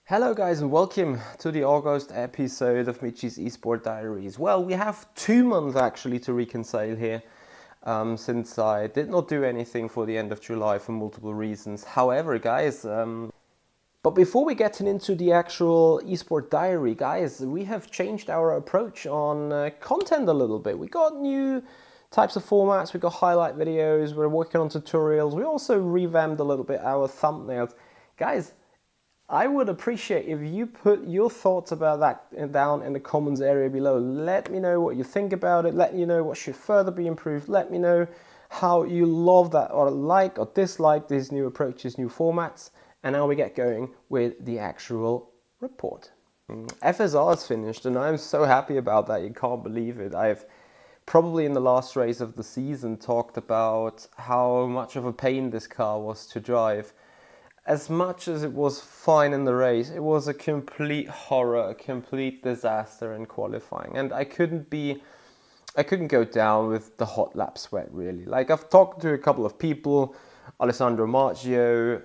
Hello guys and welcome to the August episode of Michi's Esport Diaries. Well, we have 2 months actually to reconcile here since I did not do anything for the end of July for multiple reasons. However, guys, but before we get into the actual Esport Diary, guys, we have changed our approach on content a little bit. We got new types of formats, we got highlight videos, we're working on tutorials, we also revamped a little bit our thumbnails. Guys, I would appreciate if you put your thoughts about that down in the comments area below. Let me know what you think about it. Let me know what should further be improved. Let me know how you love that or like or dislike these new approaches, new formats. And now we get going with the actual report. FSR is finished and I'm so happy about that. You can't believe it. I've probably in the last race of the season talked about how much of a pain this car was to drive. As much as it was fine in the race, it was a complete horror, a complete disaster in qualifying. And I couldn't go down with the hot lap sweat really. Like I've talked to a couple of people, Alessandro Marchio,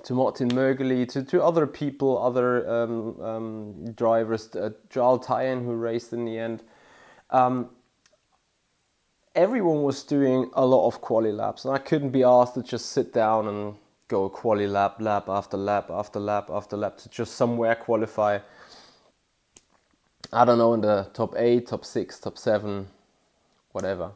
to Martin Mögeli, to other people, other drivers, Jarl Tyen who raced in the end. Everyone was doing a lot of quali laps and I couldn't be asked to just sit down and go quali lap after lap after lap after lap to just somewhere qualify, I don't know, in the top 8, top 6, top 7, whatever.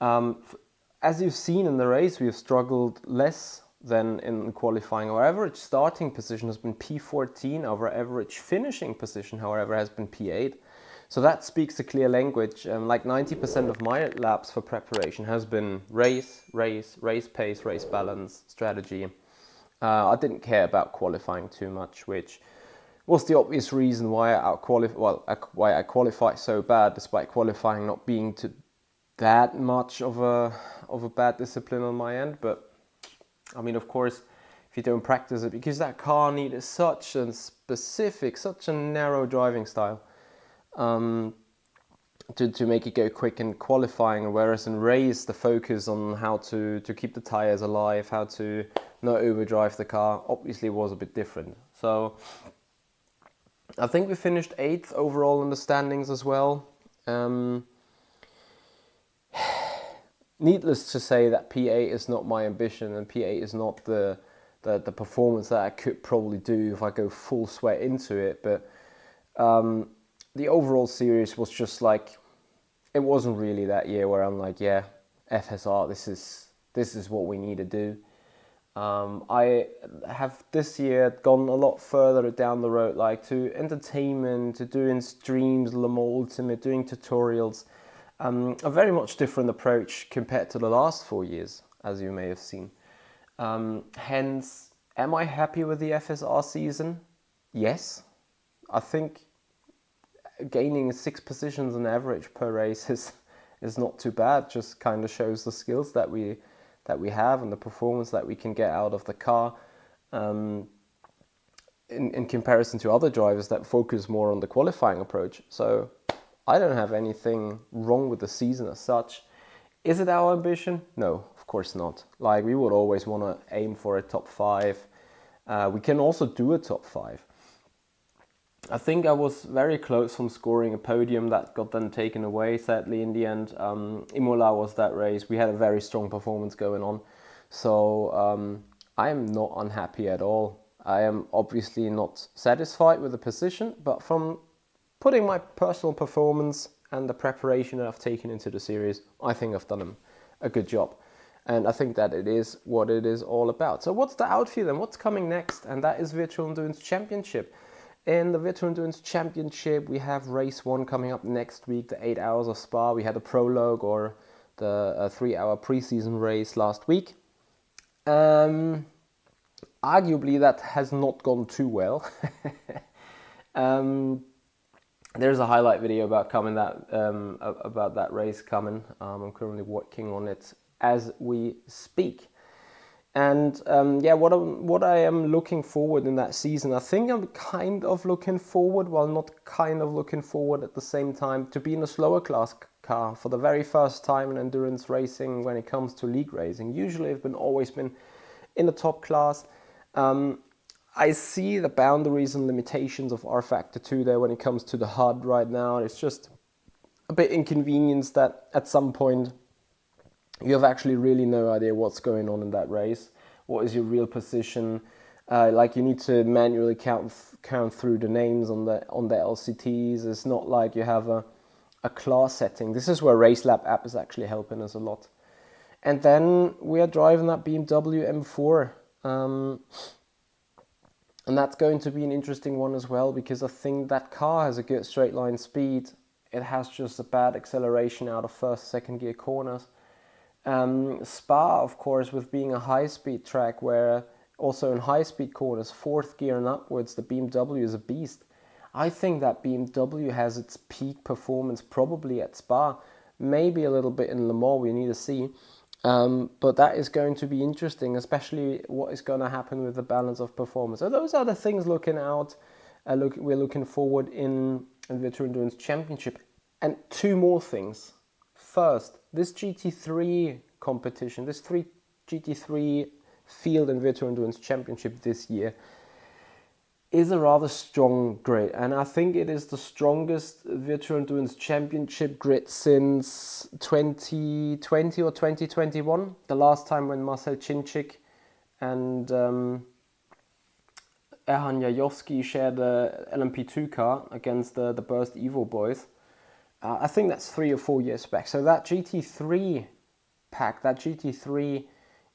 As you've seen in the race, we've struggled less than in qualifying. Our average starting position has been P14, our average finishing position, however, has been P8. So that speaks a clear language. Like 90% of my laps for preparation has been race pace, race balance, strategy. I didn't care about qualifying too much, which was the obvious reason why I qualified so bad, despite qualifying not being that much of a bad discipline on my end. But I mean, of course, if you don't practice it, because that car needed such a specific, such a narrow driving style. To make it go quick in qualifying, whereas in race the focus on how to keep the tires alive, how to not overdrive the car, obviously was a bit different. So I think we finished 8th overall in the standings as well. Needless to say that P8 is not my ambition, and P8 is not the performance that I could probably do if I go full sweat into it, but the overall series was just like, it wasn't really that year where I'm like, yeah, FSR, this is what we need to do. I have this year gone a lot further down the road, like to entertainment, to doing streams, Le Mans Ultimate, doing tutorials. A very much different approach compared to the last 4 years, as you may have seen. Hence, am I happy with the FSR season? Yes. I think gaining 6 positions on average per race is not too bad. Just kind of shows the skills that we have and the performance that we can get out of the car, in comparison to other drivers that focus more on the qualifying approach. So I don't have anything wrong with the season as such. Is it our ambition? No, of course not. Like, we would always want to aim for a top 5. We can also do a top 5. I think I was very close from scoring a podium that got then taken away, sadly, in the end. Imola was that race. We had a very strong performance going on. So I am not unhappy at all. I am obviously not satisfied with the position, but from putting my personal performance and the preparation that I've taken into the series, I think I've done a good job. And I think that it is what it is all about. So what's the outview then? What's coming next? And that is Virtual Endurance Championship. In the Virtual Endurance Championship, we have race 1 coming up next week, the 8 hours of Spa. We had a prologue, or the 3-hour preseason race last week. Arguably, that has not gone too well. There's a highlight video about that race coming. I'm currently working on it as we speak. And what I am looking forward in that season, I think I'm kind of looking forward, while not kind of looking forward at the same time, to be in a slower class car for the very first time in endurance racing when it comes to league racing. Usually I've always been in the top class. I see the boundaries and limitations of R-Factor 2 there when it comes to the HUD right now. It's just a bit inconvenienced that at some point you have actually really no idea what's going on in that race. What is your real position? Like you need to manually count through the names on the LCTs. It's not like you have a class setting. This is where RaceLab app is actually helping us a lot. And then we are driving that BMW M4. And that's going to be an interesting one as well, because I think that car has a good straight line speed. It has just a bad acceleration out of first, second gear corners. Spa, of course, with being a high-speed track where also in high-speed corners, fourth gear and upwards, the BMW is a beast. I think that BMW has its peak performance probably at Spa, maybe a little bit in Le Mans, we need to see. But that is going to be interesting, especially what is going to happen with the balance of performance. So those are the things looking out. We're looking forward in the Virtual Endurance Championship. And two more things. First, this GT3 competition, this GT3 Field and Virtual Endurance Championship this year is a rather strong grid, and I think it is the strongest Virtual Endurance Championship grid since 2020 or 2021, the last time when Marcel Cinczyk and Erhan Jajowski shared the LMP2 car against the Burst Evo boys. I think that's 3 or 4 years back. So that GT3 pack, that GT3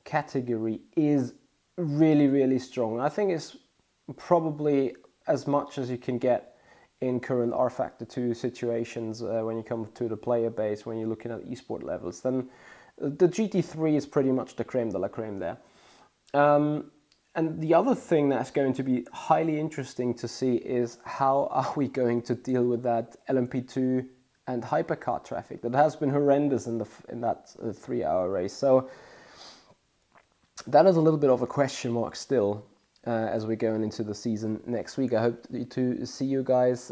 category is really, really strong. I think it's probably as much as you can get in current R-Factor 2 situations when you come to the player base, when you're looking at esport levels. Then the GT3 is pretty much the creme de la creme there. And the other thing that's going to be highly interesting to see is how are we going to deal with that LMP2 and hypercar traffic that has been horrendous in that 3-hour race. So that is a little bit of a question mark still as we're going into the season next week. I hope to see you guys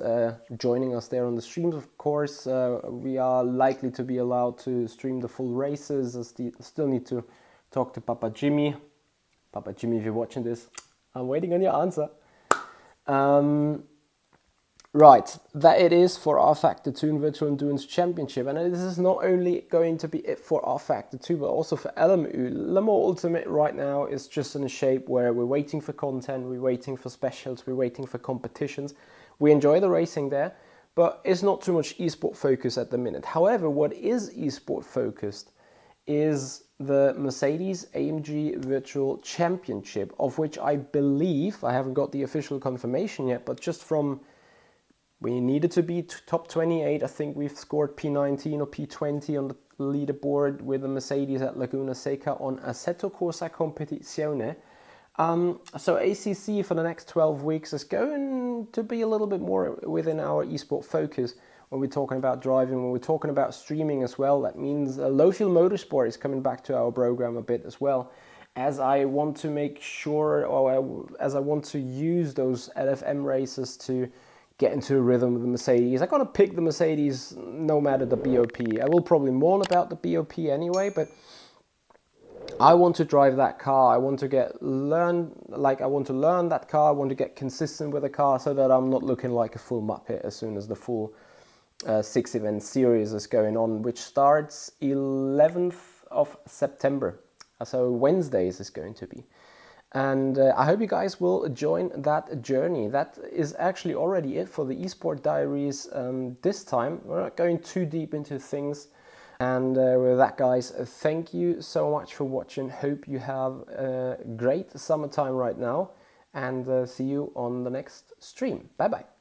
joining us there on the streams. Of course, we are likely to be allowed to stream the full races. I still need to talk to Papa Jimmy. Papa Jimmy, if you're watching this, I'm waiting on your answer. Right, that it is for R-Factor 2 and Virtual Endurance Championship. And this is not only going to be it for R-Factor 2, but also for LMU. Le Mans Ultimate right now is just in a shape where we're waiting for content, we're waiting for specials, we're waiting for competitions. We enjoy the racing there, but it's not too much esport focus at the minute. However, what is esport focused is the Mercedes AMG Virtual Championship, of which I believe, I haven't got the official confirmation yet, but just from we needed to be top 28. I think we've scored P19 or P20 on the leaderboard with the Mercedes at Laguna Seca on Assetto Corsa Competizione. So ACC for the next 12 weeks is going to be a little bit more within our esport focus when we're talking about driving, when we're talking about streaming as well. That means low fuel motorsport is coming back to our program a bit as well, as I want to make sure, or as I want to use those LFM races to get into a rhythm with the Mercedes. I'm going to pick the Mercedes no matter the BOP. I will probably mourn about the BOP anyway, but I want to drive that car. I want to learn that car. I want to get consistent with the car so that I'm not looking like a full muppet as soon as the full 6-event series is going on, which starts 11th of September. So Wednesdays is going to be. And I hope you guys will join that journey. That is actually already it for the Esport Diaries this time. We're not going too deep into things. And with that, guys, thank you so much for watching. Hope you have a great summertime right now. And see you on the next stream. Bye-bye.